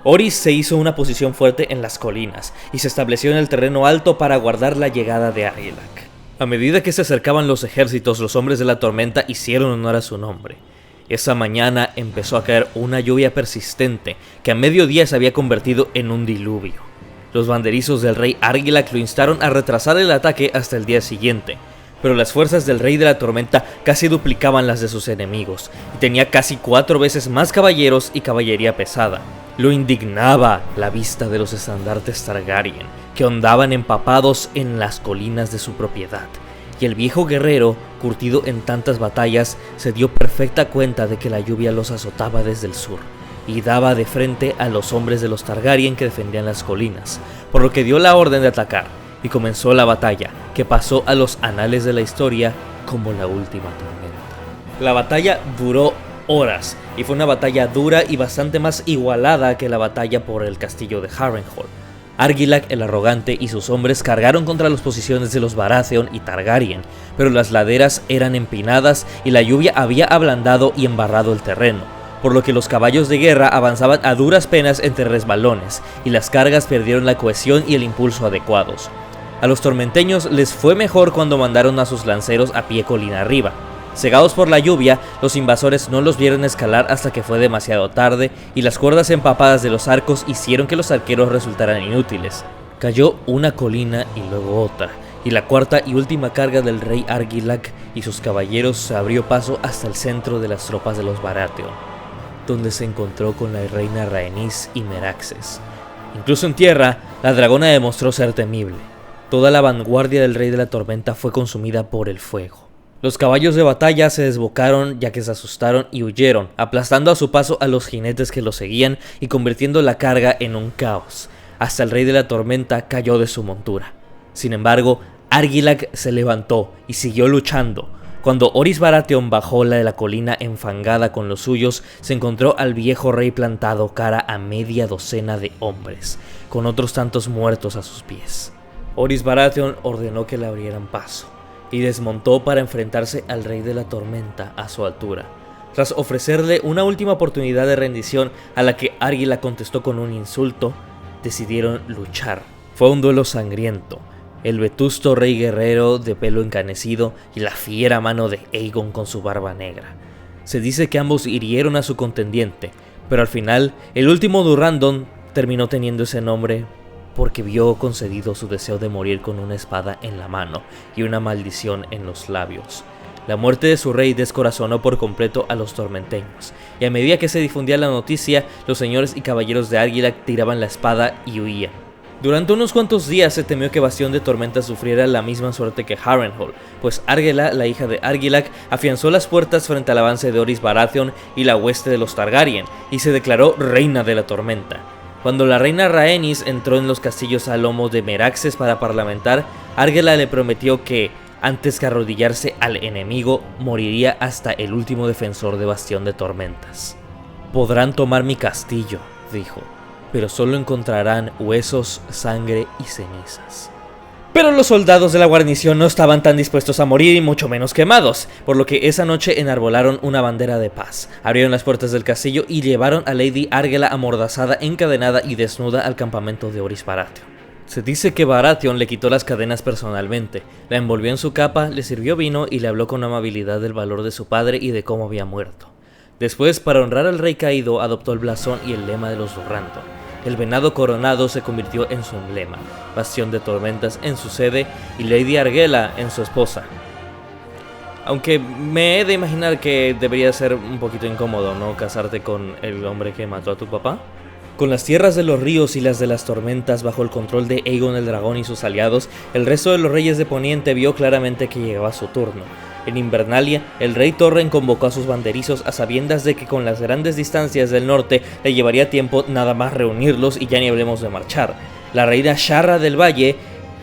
Orys se hizo una posición fuerte en las colinas y se estableció en el terreno alto para aguardar la llegada de Argilac. A medida que se acercaban los ejércitos, los hombres de la tormenta hicieron honor a su nombre. Esa mañana empezó a caer una lluvia persistente que a mediodía se había convertido en un diluvio. Los banderizos del rey Argilac lo instaron a retrasar el ataque hasta el día siguiente, pero las fuerzas del rey de la tormenta casi duplicaban las de sus enemigos, y tenía casi 4 veces más caballeros y caballería pesada. Lo indignaba la vista de los estandartes Targaryen, que ondaban empapados en las colinas de su propiedad, y el viejo guerrero, curtido en tantas batallas, se dio perfecta cuenta de que la lluvia los azotaba desde el sur, y daba de frente a los hombres de los Targaryen que defendían las colinas, por lo que dio la orden de atacar, y comenzó la batalla, que pasó a los anales de la historia como la última tormenta. La batalla duró horas, y fue una batalla dura y bastante más igualada que la batalla por el castillo de Harrenhal. Argilac el Arrogante y sus hombres cargaron contra las posiciones de los Baratheon y Targaryen, pero las laderas eran empinadas y la lluvia había ablandado y embarrado el terreno, por lo que los caballos de guerra avanzaban a duras penas entre resbalones, y las cargas perdieron la cohesión y el impulso adecuados. A los tormenteños les fue mejor cuando mandaron a sus lanceros a pie colina arriba. Cegados por la lluvia, los invasores no los vieron escalar hasta que fue demasiado tarde, y las cuerdas empapadas de los arcos hicieron que los arqueros resultaran inútiles. Cayó una colina y luego otra, y la cuarta y última carga del rey Argilac y sus caballeros se abrió paso hasta el centro de las tropas de los Baratheon, donde se encontró con la reina Rhaenys y Meraxes. Incluso en tierra, la dragona demostró ser temible. Toda la vanguardia del rey de la tormenta fue consumida por el fuego. Los caballos de batalla se desbocaron ya que se asustaron y huyeron, aplastando a su paso a los jinetes que los seguían y convirtiendo la carga en un caos. Hasta el rey de la tormenta cayó de su montura. Sin embargo, Argilac se levantó y siguió luchando. Cuando Orys Baratheon bajó la de la colina enfangada con los suyos, se encontró al viejo rey plantado cara a media docena de hombres, con otros tantos muertos a sus pies. Orys Baratheon ordenó que le abrieran paso y desmontó para enfrentarse al rey de la tormenta a su altura. Tras ofrecerle una última oportunidad de rendición a la que Argilac contestó con un insulto, decidieron luchar. Fue un duelo sangriento. El vetusto rey guerrero de pelo encanecido y la fiera mano de Aegon con su barba negra. Se dice que ambos hirieron a su contendiente, pero al final el último Durrandon terminó teniendo ese nombre porque vio concedido su deseo de morir con una espada en la mano y una maldición en los labios. La muerte de su rey descorazonó por completo a los tormenteños, y a medida que se difundía la noticia, los señores y caballeros de Argilac tiraban la espada y huían. Durante unos cuantos días se temió que Bastión de Tormenta sufriera la misma suerte que Harrenhal, pues Argela, la hija de Argilac, afianzó las puertas frente al avance de Orys Baratheon y la hueste de los Targaryen, y se declaró reina de la tormenta. Cuando la reina Rhaenys entró en los castillos a lomo de Meraxes para parlamentar, Argela le prometió que, antes que arrodillarse al enemigo, moriría hasta el último defensor de Bastión de Tormentas. «Podrán tomar mi castillo», dijo, «pero solo encontrarán huesos, sangre y cenizas». Pero los soldados de la guarnición no estaban tan dispuestos a morir y mucho menos quemados, por lo que esa noche enarbolaron una bandera de paz, abrieron las puertas del castillo y llevaron a Lady Argela amordazada, encadenada y desnuda al campamento de Orys Baratheon. Se dice que Baratheon le quitó las cadenas personalmente, la envolvió en su capa, le sirvió vino y le habló con amabilidad del valor de su padre y de cómo había muerto. Después, para honrar al rey caído, adoptó el blasón y el lema de los Durrandon. El venado coronado se convirtió en su emblema, Bastión de Tormentas en su sede y Lady Argela en su esposa. Aunque me he de imaginar que debería ser un poquito incómodo, ¿no? Casarte con el hombre que mató a tu papá. Con las tierras de los ríos y las de las tormentas bajo el control de Aegon el Dragón y sus aliados, el resto de los reyes de Poniente vio claramente que llegaba su turno. En Invernalia, el rey Torren convocó a sus banderizos a sabiendas de que con las grandes distancias del norte le llevaría tiempo nada más reunirlos y ya ni hablemos de marchar. La reina Sharra del Valle,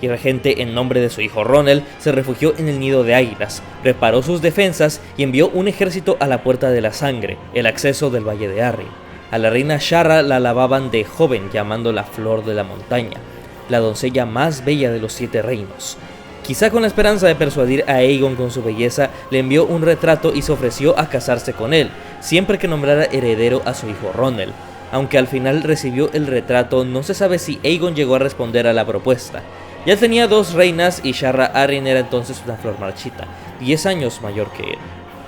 y regente en nombre de su hijo Ronel, se refugió en el nido de águilas, preparó sus defensas y envió un ejército a la Puerta de la Sangre, el acceso del Valle de Arryn. A la reina Sharra la alababan de joven, llamándola Flor de la Montaña, la doncella más bella de los 7 reinos. Quizá con la esperanza de persuadir a Aegon con su belleza, le envió un retrato y se ofreció a casarse con él, siempre que nombrara heredero a su hijo Ronel. Aunque al final recibió el retrato, no se sabe si Aegon llegó a responder a la propuesta. Ya tenía 2 reinas y Sharra Arryn era entonces una flor marchita, 10 años mayor que él.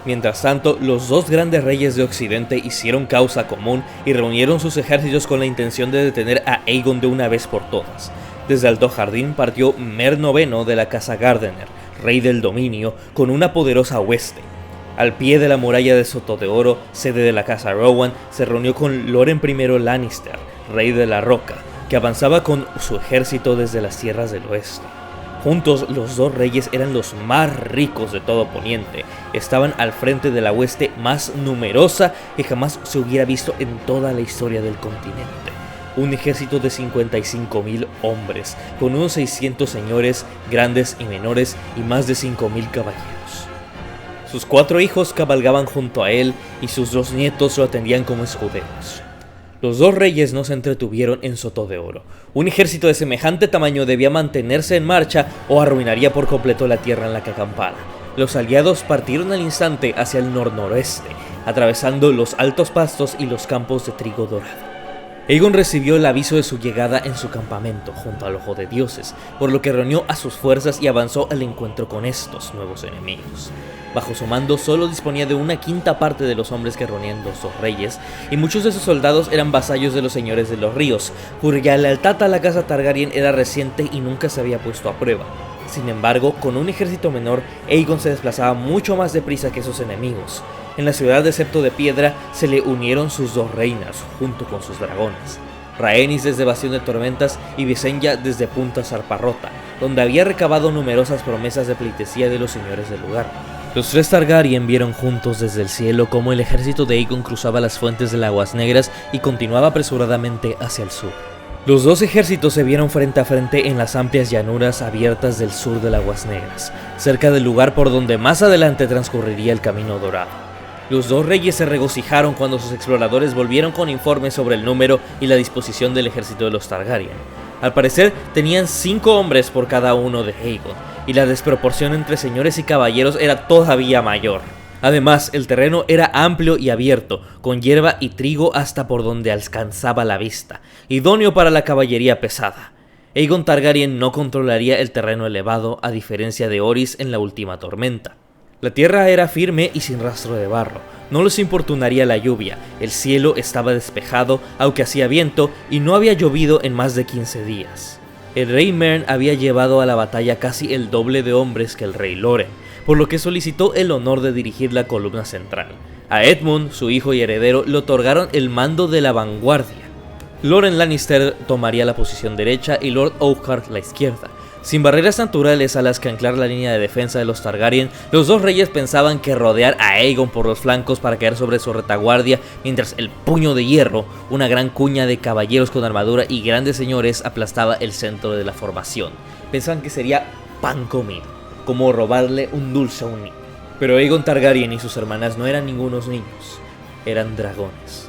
Mientras tanto, los 2 grandes reyes de Occidente hicieron causa común y reunieron sus ejércitos con la intención de detener a Aegon de una vez por todas. Desde Alto Jardín partió Mer IX de la casa Gardener, rey del dominio, con una poderosa hueste. Al pie de la muralla de Soto de Oro, sede de la casa Rowan, se reunió con Loren I Lannister, rey de la Roca, que avanzaba con su ejército desde las tierras del oeste. Juntos, los 2 reyes eran los más ricos de todo Poniente, estaban al frente de la hueste más numerosa que jamás se hubiera visto en toda la historia del continente. Un ejército de 55,000 hombres, con unos 600 señores, grandes y menores, y más de 5,000 caballeros. Sus 4 hijos cabalgaban junto a él y sus 2 nietos lo atendían como escuderos. Los 2 reyes no se entretuvieron en Soto de Oro. Un ejército de semejante tamaño debía mantenerse en marcha o arruinaría por completo la tierra en la que acampara. Los aliados partieron al instante hacia el nor-noroeste, atravesando los altos pastos y los campos de trigo dorado. Aegon recibió el aviso de su llegada en su campamento junto al Ojo de Dioses, por lo que reunió a sus fuerzas y avanzó al encuentro con estos nuevos enemigos. Bajo su mando solo disponía de 1/5 parte de los hombres que reunían los 2 reyes, y muchos de sus soldados eran vasallos de los señores de los ríos, cuya lealtad a la casa Targaryen era reciente y nunca se había puesto a prueba. Sin embargo, con un ejército menor, Aegon se desplazaba mucho más deprisa que sus enemigos. En la ciudad de Septo de Piedra se le unieron sus 2 reinas, junto con sus dragones. Rhaenys desde Bastión de Tormentas y Visenya desde Punta Zarparrota, donde había recabado numerosas promesas de pleitesía de los señores del lugar. Los 3 Targaryen vieron juntos desde el cielo cómo el ejército de Aegon cruzaba las fuentes de Aguas Negras y continuaba apresuradamente hacia el sur. Los 2 ejércitos se vieron frente a frente en las amplias llanuras abiertas del sur de Aguas Negras, cerca del lugar por donde más adelante transcurriría el Camino Dorado. Los 2 reyes se regocijaron cuando sus exploradores volvieron con informes sobre el número y la disposición del ejército de los Targaryen. Al parecer, tenían 5 hombres por cada uno de Aegon, y la desproporción entre señores y caballeros era todavía mayor. Además, el terreno era amplio y abierto, con hierba y trigo hasta por donde alcanzaba la vista, idóneo para la caballería pesada. Aegon Targaryen no controlaría el terreno elevado, a diferencia de Orys en la última tormenta. La tierra era firme y sin rastro de barro, no les importunaría la lluvia, el cielo estaba despejado aunque hacía viento y no había llovido en más de 15 días. El rey Mern había llevado a la batalla casi el doble de hombres que el rey Loren, por lo que solicitó el honor de dirigir la columna central. A Edmund, su hijo y heredero, le otorgaron el mando de la vanguardia. Loren Lannister tomaría la posición derecha y Lord Oakheart la izquierda. Sin barreras naturales a las que anclar la línea de defensa de los Targaryen, los 2 reyes pensaban que rodear a Aegon por los flancos para caer sobre su retaguardia, mientras el puño de hierro, una gran cuña de caballeros con armadura y grandes señores, aplastaba el centro de la formación. Pensaban que sería pan comido, como robarle un dulce a un niño. Pero Aegon Targaryen y sus hermanas no eran ningunos niños, eran dragones.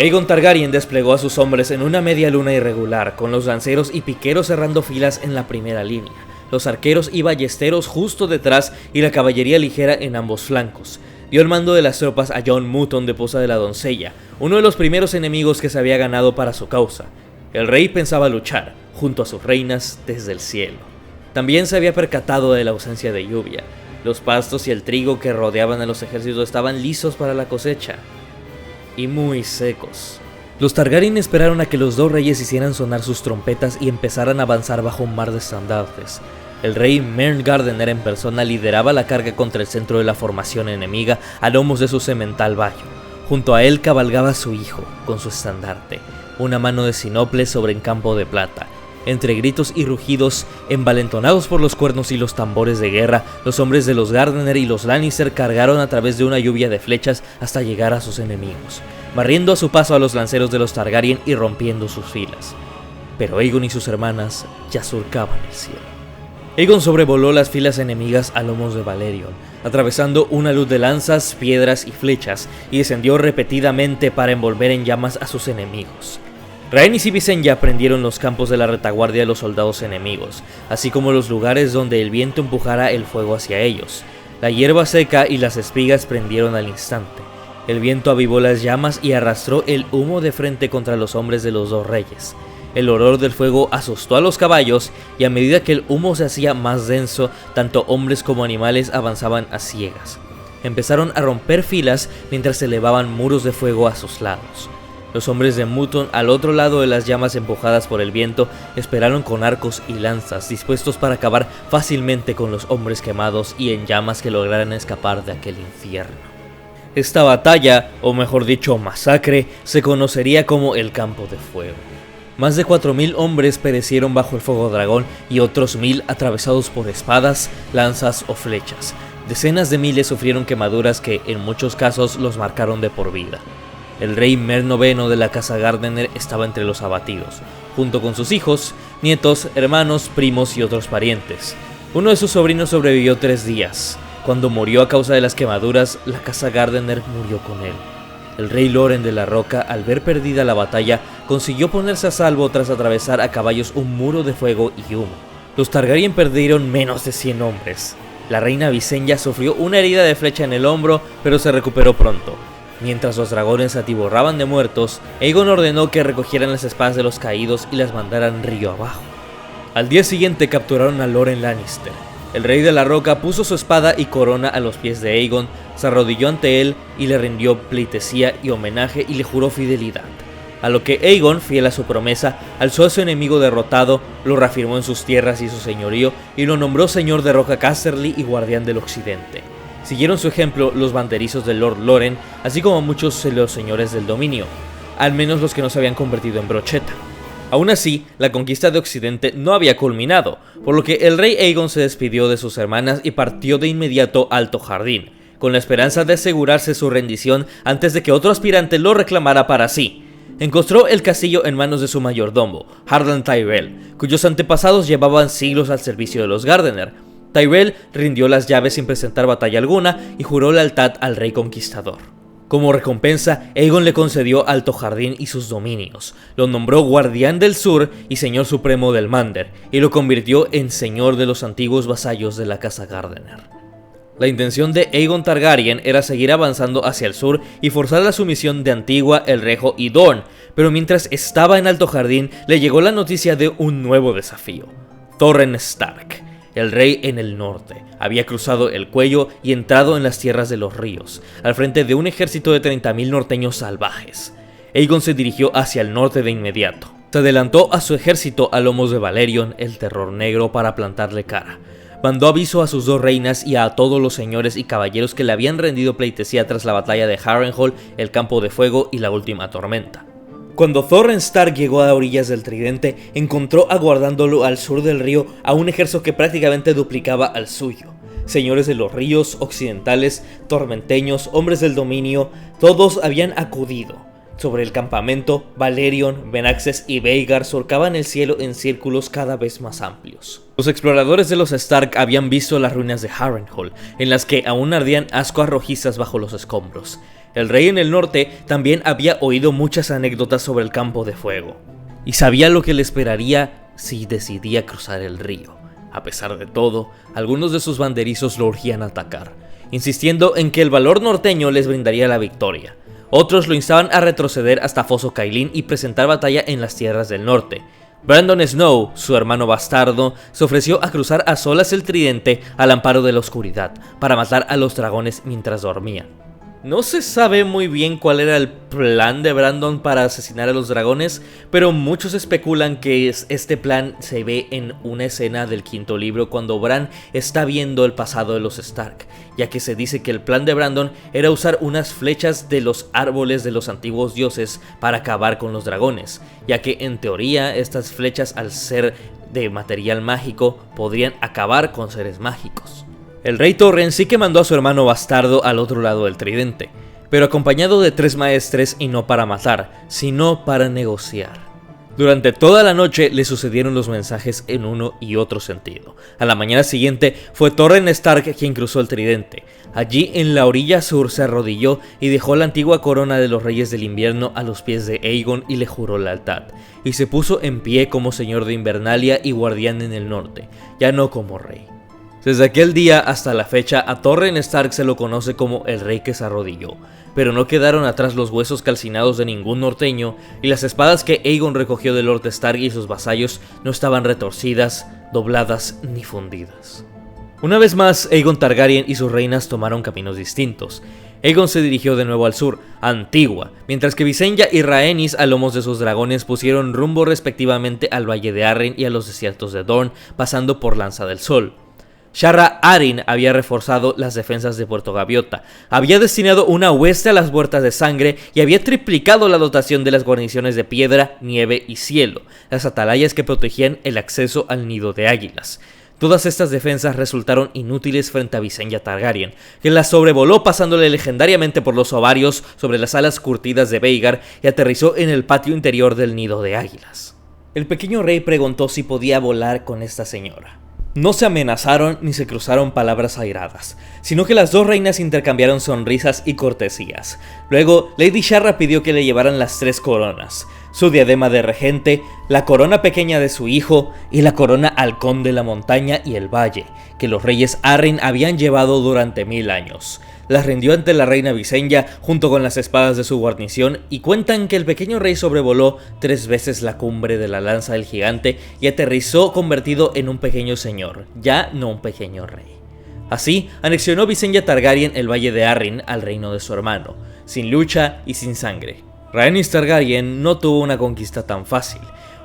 Aegon Targaryen desplegó a sus hombres en una media luna irregular, con los lanceros y piqueros cerrando filas en la primera línea, los arqueros y ballesteros justo detrás y la caballería ligera en ambos flancos. Dio el mando de las tropas a Jon Mutton de Poza de la Doncella, uno de los primeros enemigos que se había ganado para su causa. El rey pensaba luchar, junto a sus reinas, desde el cielo. También se había percatado de la ausencia de lluvia. Los pastos y el trigo que rodeaban a los ejércitos estaban lisos para la cosecha, y muy secos. Los Targaryen esperaron a que los 2 reyes hicieran sonar sus trompetas y empezaran a avanzar bajo un mar de estandartes. El rey Mern Gardener en persona lideraba la carga contra el centro de la formación enemiga a lomos de su semental vallo. Junto a él cabalgaba su hijo, con su estandarte, una mano de sinople sobre un campo de plata. Entre gritos y rugidos, envalentonados por los cuernos y los tambores de guerra, los hombres de los Gardener y los Lannister cargaron a través de una lluvia de flechas hasta llegar a sus enemigos, barriendo a su paso a los lanceros de los Targaryen y rompiendo sus filas. Pero Aegon y sus hermanas ya surcaban el cielo. Aegon sobrevoló las filas enemigas a lomos de Valerion, atravesando una luz de lanzas, piedras y flechas, y descendió repetidamente para envolver en llamas a sus enemigos. Rhaenys y Visenya prendieron los campos de la retaguardia de los soldados enemigos, así como los lugares donde el viento empujara el fuego hacia ellos. La hierba seca y las espigas prendieron al instante. El viento avivó las llamas y arrastró el humo de frente contra los hombres de los 2 reyes. El olor del fuego asustó a los caballos, y a medida que el humo se hacía más denso, tanto hombres como animales avanzaban a ciegas. Empezaron a romper filas mientras se elevaban muros de fuego a sus lados. Los hombres de Mutton, al otro lado de las llamas empujadas por el viento, esperaron con arcos y lanzas, dispuestos para acabar fácilmente con los hombres quemados y en llamas que lograran escapar de aquel infierno. Esta batalla, o mejor dicho masacre, se conocería como el Campo de Fuego. Más de 4000 hombres perecieron bajo el fuego dragón y otros 1000 atravesados por espadas, lanzas o flechas. Decenas de miles sufrieron quemaduras que en muchos casos los marcaron de por vida. El rey Mern IX de la casa Gardener estaba entre los abatidos, junto con sus hijos, nietos, hermanos, primos y otros parientes. Uno de sus sobrinos sobrevivió 3 días. Cuando murió a causa de las quemaduras, la casa Gardener murió con él. El rey Loren de la Roca, al ver perdida la batalla, consiguió ponerse a salvo tras atravesar a caballos un muro de fuego y humo. Los Targaryen perdieron menos de 100 hombres. La reina Visenya sufrió una herida de flecha en el hombro, pero se recuperó pronto. Mientras los dragones se atiborraban de muertos, Aegon ordenó que recogieran las espadas de los caídos y las mandaran río abajo. Al día siguiente capturaron a Loren Lannister. El rey de la Roca puso su espada y corona a los pies de Aegon, se arrodilló ante él y le rindió pleitesía y homenaje y le juró fidelidad. A lo que Aegon, fiel a su promesa, alzó a su enemigo derrotado, lo reafirmó en sus tierras y su señorío y lo nombró señor de Roca Casterly y guardián del occidente. Siguieron su ejemplo los banderizos de Lord Loren, así como muchos de los señores del dominio, al menos los que no se habían convertido en brocheta. Aún así, la conquista de Occidente no había culminado, por lo que el rey Aegon se despidió de sus hermanas y partió de inmediato a Alto Jardín, con la esperanza de asegurarse su rendición antes de que otro aspirante lo reclamara para sí. Encontró el castillo en manos de su mayordomo, Harlan Tyrell, cuyos antepasados llevaban siglos al servicio de los Gardener. Tyrell rindió las llaves sin presentar batalla alguna y juró lealtad al rey conquistador. Como recompensa, Aegon le concedió Alto Jardín y sus dominios, lo nombró Guardián del Sur y Señor Supremo del Mander, y lo convirtió en señor de los antiguos vasallos de la casa Gardener. La intención de Aegon Targaryen era seguir avanzando hacia el sur y forzar la sumisión de Antigua, El Rejo y Dorne, pero mientras estaba en Alto Jardín le llegó la noticia de un nuevo desafío. Torren Stark, el rey en el norte, había cruzado el cuello y entrado en las tierras de los ríos, al frente de un ejército de 30.000 norteños salvajes. Aegon se dirigió hacia el norte de inmediato. Se adelantó a su ejército a lomos de Valerion, el Terror Negro, para plantarle cara. Mandó aviso a sus dos reinas y a todos los señores y caballeros que le habían rendido pleitesía tras la batalla de Harrenhal, el Campo de Fuego y la Última Tormenta. Cuando Torren Stark llegó a orillas del Tridente, encontró aguardándolo al sur del río a un ejército que prácticamente duplicaba al suyo. Señores de los ríos, occidentales, tormenteños, hombres del dominio, todos habían acudido. Sobre el campamento, Valerion, Benaxes y Vhagar surcaban el cielo en círculos cada vez más amplios. Los exploradores de los Stark habían visto las ruinas de Harrenhal, en las que aún ardían ascuas rojizas bajo los escombros. El rey en el norte también había oído muchas anécdotas sobre el Campo de Fuego, y sabía lo que le esperaría si decidía cruzar el río. A pesar de todo, algunos de sus banderizos lo urgían a atacar, insistiendo en que el valor norteño les brindaría la victoria. Otros lo instaban a retroceder hasta Foso Cailín y presentar batalla en las tierras del norte. Brandon Snow, su hermano bastardo, se ofreció a cruzar a solas el Tridente al amparo de la oscuridad, para matar a los dragones mientras dormían. No se sabe muy bien cuál era el plan de Brandon para asesinar a los dragones, pero muchos especulan que este plan se ve en una escena del quinto libro cuando Bran está viendo el pasado de los Stark, ya que se dice que el plan de Brandon era usar unas flechas de los árboles de los antiguos dioses para acabar con los dragones, ya que en teoría estas flechas, al ser de material mágico, podrían acabar con seres mágicos. El rey Torren sí que mandó a su hermano bastardo al otro lado del Tridente, pero acompañado de 3 maestres y no para matar, sino para negociar. Durante toda la noche le sucedieron los mensajes en uno y otro sentido. A la mañana siguiente fue Torren Stark quien cruzó el Tridente. Allí en la orilla sur se arrodilló y dejó la antigua corona de los Reyes del Invierno a los pies de Aegon y le juró lealtad. Y se puso en pie como señor de Invernalia y guardián en el norte, ya no como rey. Desde aquel día hasta la fecha, a Torren Stark se lo conoce como el rey que se arrodilló, pero no quedaron atrás los huesos calcinados de ningún norteño, y las espadas que Aegon recogió de Lord Stark y sus vasallos no estaban retorcidas, dobladas ni fundidas. Una vez más, Aegon Targaryen y sus reinas tomaron caminos distintos. Aegon se dirigió de nuevo al sur, a Antigua, mientras que Visenya y Rhaenys a lomos de sus dragones pusieron rumbo respectivamente al Valle de Arryn y a los desiertos de Dorne, pasando por Lanza del Sol. Shara Arin había reforzado las defensas de Puerto Gaviota, había destinado una hueste a las Huertas de Sangre y había triplicado la dotación de las guarniciones de Piedra, Nieve y Cielo, las atalayas que protegían el acceso al Nido de Águilas. Todas estas defensas resultaron inútiles frente a Visenya Targaryen, que las sobrevoló pasándole legendariamente por los ovarios sobre las alas curtidas de Vhagar y aterrizó en el patio interior del Nido de Águilas. El pequeño rey preguntó si podía volar con esta señora. No se amenazaron ni se cruzaron palabras airadas, sino que las dos reinas intercambiaron sonrisas y cortesías. Luego, Lady Sharra pidió que le llevaran las 3 coronas, su diadema de regente, la corona pequeña de su hijo y la corona al conde de la montaña y el valle, que los reyes Arryn habían llevado durante 1000 años. Las rindió ante la reina Visenya junto con las espadas de su guarnición y cuentan que el pequeño rey sobrevoló 3 veces la cumbre de la lanza del gigante y aterrizó convertido en un pequeño señor, ya no un pequeño rey. Así, anexionó Visenya Targaryen el valle de Arryn al reino de su hermano, sin lucha y sin sangre. Rhaenys Targaryen no tuvo una conquista tan fácil.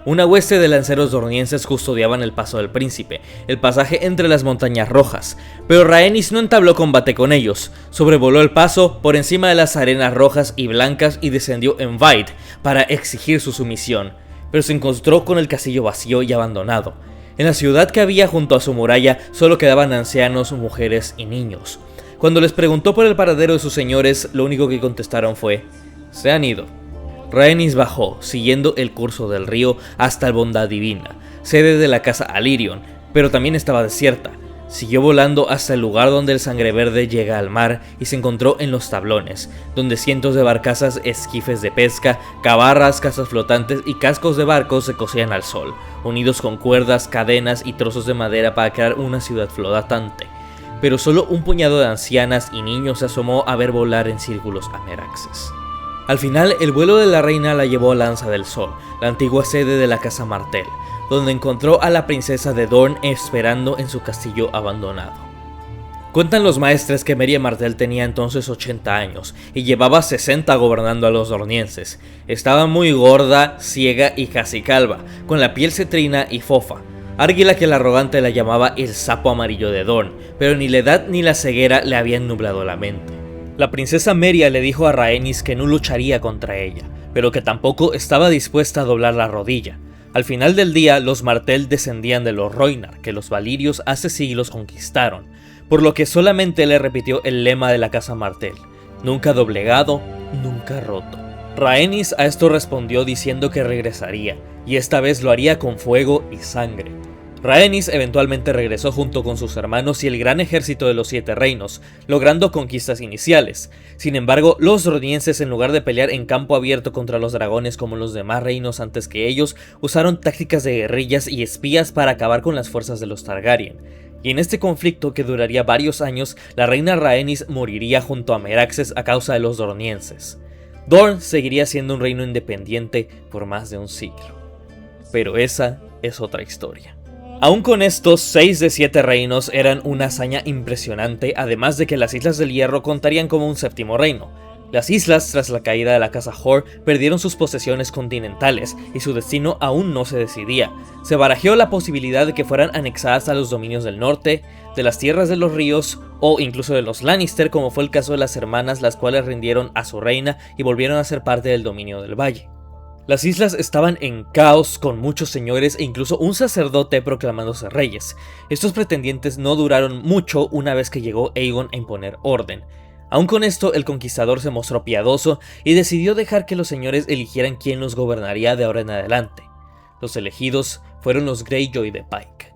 Una hueste de lanceros dornienses custodiaban el paso del príncipe, el pasaje entre las montañas rojas, pero Rhaenys no entabló combate con ellos, sobrevoló el paso por encima de las arenas rojas y blancas y descendió en Vaid para exigir su sumisión, pero se encontró con el castillo vacío y abandonado. En la ciudad que había junto a su muralla solo quedaban ancianos, mujeres y niños. Cuando les preguntó por el paradero de sus señores, lo único que contestaron fue: "Se han ido". Rhaenys bajó, siguiendo el curso del río hasta el Bondad Divina, sede de la casa Alyrion, pero también estaba desierta. Siguió volando hasta el lugar donde el Sangre Verde llega al mar y se encontró en los tablones, donde cientos de barcazas, esquifes de pesca, cabarras, casas flotantes y cascos de barcos se cosían al sol, unidos con cuerdas, cadenas y trozos de madera para crear una ciudad flotante. Pero solo un puñado de ancianas y niños se asomó a ver volar en círculos a Meraxes. Al final, el vuelo de la reina la llevó a Lanza del Sol, la antigua sede de la casa Martell, donde encontró a la princesa de Dorne esperando en su castillo abandonado. Cuentan los maestres que Meria Martell tenía entonces 80 años y llevaba 60 gobernando a los dornienses. Estaba muy gorda, ciega y casi calva, con la piel cetrina y fofa. Argyla, que el arrogante la llamaba el sapo amarillo de Dorne, pero ni la edad ni la ceguera le habían nublado la mente. La princesa Meria le dijo a Rhaenys que no lucharía contra ella, pero que tampoco estaba dispuesta a doblar la rodilla. Al final del día, los Martell descendían de los Rhoynar, que los Valirios hace siglos conquistaron, por lo que solamente le repitió el lema de la casa Martell: nunca doblegado, nunca roto. Rhaenys a esto respondió diciendo que regresaría, y esta vez lo haría con fuego y sangre. Rhaenys eventualmente regresó junto con sus hermanos y el gran ejército de los 7 reinos, logrando conquistas iniciales. Sin embargo, los dornienses, en lugar de pelear en campo abierto contra los dragones como los demás reinos antes que ellos, usaron tácticas de guerrillas y espías para acabar con las fuerzas de los Targaryen. Y en este conflicto, que duraría varios años, la reina Rhaenys moriría junto a Meraxes a causa de los dornienses. Dorne seguiría siendo un reino independiente por más de un siglo. Pero esa es otra historia. Aún con estos, 6 de 7 reinos eran una hazaña impresionante, además de que las Islas del Hierro contarían como un 7º reino. Las islas, tras la caída de la casa Hoare, perdieron sus posesiones continentales y su destino aún no se decidía. Se barajeó la posibilidad de que fueran anexadas a los dominios del norte, de las tierras de los ríos o incluso de los Lannister, como fue el caso de las hermanas, las cuales rindieron a su reina y volvieron a ser parte del dominio del valle. Las islas estaban en caos, con muchos señores e incluso un sacerdote proclamándose reyes. Estos pretendientes no duraron mucho una vez que llegó Aegon a imponer orden. Aún con esto, el conquistador se mostró piadoso y decidió dejar que los señores eligieran quién los gobernaría de ahora en adelante. Los elegidos fueron los Greyjoy de Pike.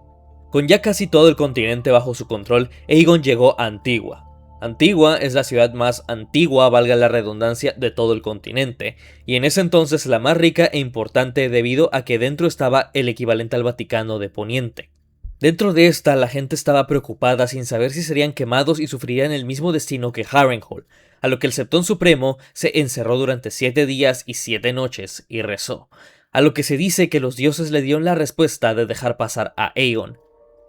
Con ya casi todo el continente bajo su control, Aegon llegó a Antigua. Antigua es la ciudad más antigua, valga la redundancia, de todo el continente, y en ese entonces la más rica e importante debido a que dentro estaba el equivalente al Vaticano de Poniente. Dentro de esta, la gente estaba preocupada sin saber si serían quemados y sufrirían el mismo destino que Harrenhal, a lo que el Septón Supremo se encerró durante 7 días y 7 noches y rezó, a lo que se dice que los dioses le dieron la respuesta de dejar pasar a Aegon.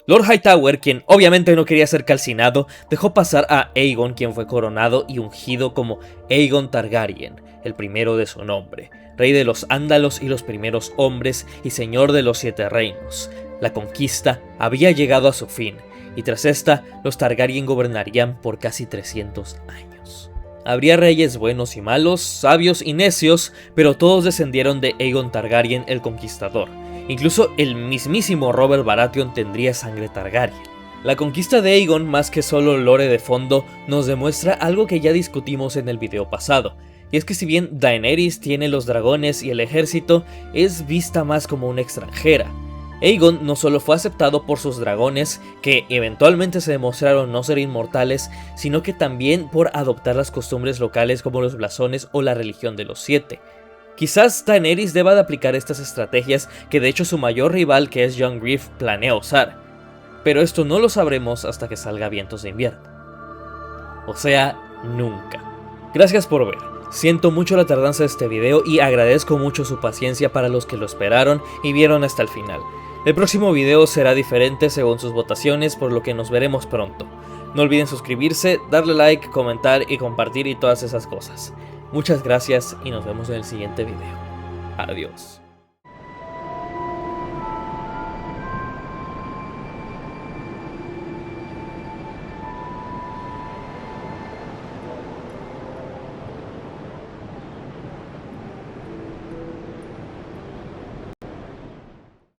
Lord Hightower, quien obviamente no quería ser calcinado, dejó pasar a Aegon, quien fue coronado y ungido como Aegon Targaryen, el primero de su nombre, rey de los Ándalos y los primeros hombres y señor de los 7 reinos. La conquista había llegado a su fin, y tras esta, los Targaryen gobernarían por casi 300 años. Habría reyes buenos y malos, sabios y necios, pero todos descendieron de Aegon Targaryen el Conquistador. Incluso el mismísimo Robert Baratheon tendría sangre Targaryen. La conquista de Aegon, más que solo lore de fondo, nos demuestra algo que ya discutimos en el video pasado, y es que si bien Daenerys tiene los dragones y el ejército, es vista más como una extranjera. Aegon no solo fue aceptado por sus dragones, que eventualmente se demostraron no ser inmortales, sino que también por adoptar las costumbres locales como los blasones o la religión de los 7. Quizás Daenerys deba de aplicar estas estrategias que de hecho su mayor rival, que es Jon Grief, planea usar, pero esto no lo sabremos hasta que salga Vientos de Invierno. O sea, nunca. Gracias por ver. Siento mucho la tardanza de este video y agradezco mucho su paciencia para los que lo esperaron y vieron hasta el final. El próximo video será diferente según sus votaciones, por lo que nos veremos pronto. No olviden suscribirse, darle like, comentar y compartir y todas esas cosas. Muchas gracias y nos vemos en el siguiente video. Adiós.